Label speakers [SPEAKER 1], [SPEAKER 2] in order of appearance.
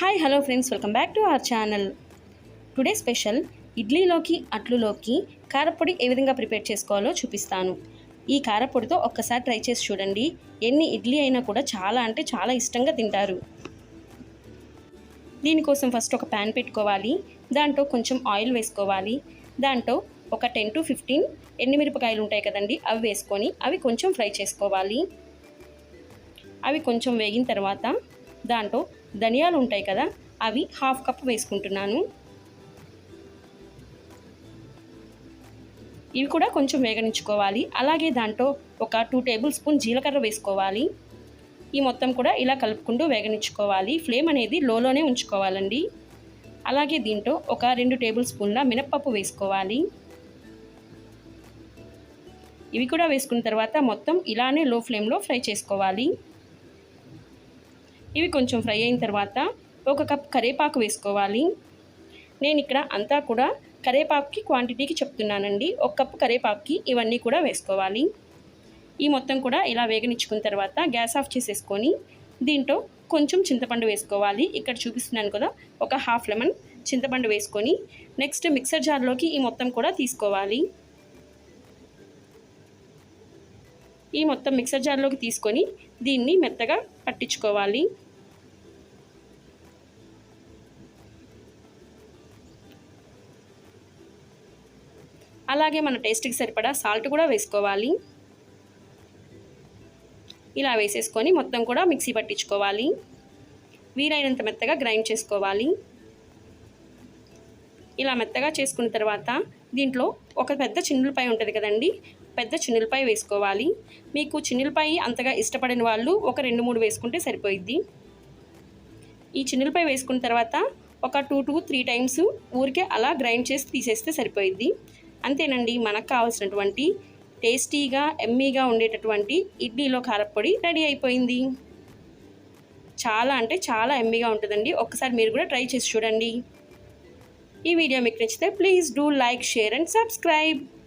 [SPEAKER 1] Hi hello friends, welcome back to our channel. Today special ఇడ్లీలోకి అట్లులోకి కారపొడి ఏ విధంగా ప్రిపేర్ చేసుకోవాలో చూపిస్తాను. ఈ కారపొడితో ఒక్కసారి ట్రై చేసి చూడండి. ఎన్ని ఇడ్లీ అయినా కూడా చాలా అంటే చాలా ఇష్టంగా తింటారు. దీనికోసం ఫస్ట్ ఒక ప్యాన్ పెట్టుకోవాలి. దాంట్లో కొంచెం ఆయిల్ వేసుకోవాలి. దాంట్లో ఒక 10 to 15 ఎండుమిరపకాయలు ఉంటాయి కదండి, అవి వేసుకొని అవి కొంచెం ఫ్రై చేసుకోవాలి. అవి కొంచెం వేగిన తర్వాత దాంట్లో ధనియాలు ఉంటాయి కదా, అవి హాఫ్ కప్ వేసుకుంటున్నాను. ఇవి కూడా కొంచెం వేగనించుకోవాలి. అలాగే దాంట్లో ఒక 2 టేబుల్ స్పూన్ జీలకర్ర వేసుకోవాలి. ఈ మొత్తం కూడా ఇలా కలుపుకుంటూ వేగనించుకోవాలి. ఫ్లేమ్ అనేది లోలోనే ఉంచుకోవాలండి. అలాగే దీంట్లో ఒక 2 టేబుల్ స్పూన్ల మినప్పప్పు వేసుకోవాలి. ఇవి కూడా వేసుకున్న తర్వాత మొత్తం ఇలానే లో ఫ్లేమ్లో ఫ్రై చేసుకోవాలి. ఇవి కొంచెం ఫ్రై అయిన తర్వాత ఒక కప్ కరివేపాకు వేసుకోవాలి. నేను ఇక్కడ అంతా కూడా కరివేపాకుకి క్వాంటిటీకి చెప్తున్నానండి. ఒక కప్పు కరివేపాకుకి ఇవన్నీ కూడా వేసుకోవాలి. ఈ మొత్తం కూడా ఇలా వేగనిచ్చుకున్న తర్వాత గ్యాస్ ఆఫ్ చేసేసుకొని దీంట్లో కొంచెం చింతపండు వేసుకోవాలి. ఇక్కడ చూపిస్తున్నాను కదా, ఒక హాఫ్ లెమన్ చింతపండు వేసుకొని నెక్స్ట్ మిక్సర్ జార్లోకి ఈ మొత్తం కూడా తీసుకోవాలి. ఈ మొత్తం మిక్సర్ జార్లోకి తీసుకొని దీన్ని మెత్తగా పట్టించుకోవాలి. అలాగే మన టేస్ట్కి సరిపడా సాల్ట్ కూడా వేసుకోవాలి. ఇలా వేసేసుకొని మొత్తం కూడా మిక్సీ పట్టించుకోవాలి. వీలైనంత మెత్తగా గ్రైండ్ చేసుకోవాలి. ఇలా మెత్తగా చేసుకున్న తర్వాత దీంట్లో ఒక పెద్ద చిన్నులపాయ ఉంటుంది కదండి, పెద్ద చిన్నులపాయ వేసుకోవాలి. మీకు చిన్నులపాయ అంతగా ఇష్టపడిన వాళ్ళు ఒక 2-3 వేసుకుంటే సరిపోయిద్ది. ఈ చిన్నులపాయ వేసుకున్న తర్వాత ఒక 2 to 3 టైమ్స్ ఊరికే అలా గ్రైండ్ చేసి తీసేస్తే సరిపోయిద్ది. అంతేనండి, మనకు కావాల్సినటువంటి టేస్టీగా ఎమ్మీగా ఉండేటటువంటి ఇడ్లీలో కారపొడి రెడీ అయిపోయింది. చాలా అంటే చాలా ఎమ్మీగా ఉంటుందండి. ఒక్కసారి మీరు కూడా ట్రై చేసి చూడండి. ఈ వీడియో మీకు నచ్చితే please do like, share and subscribe.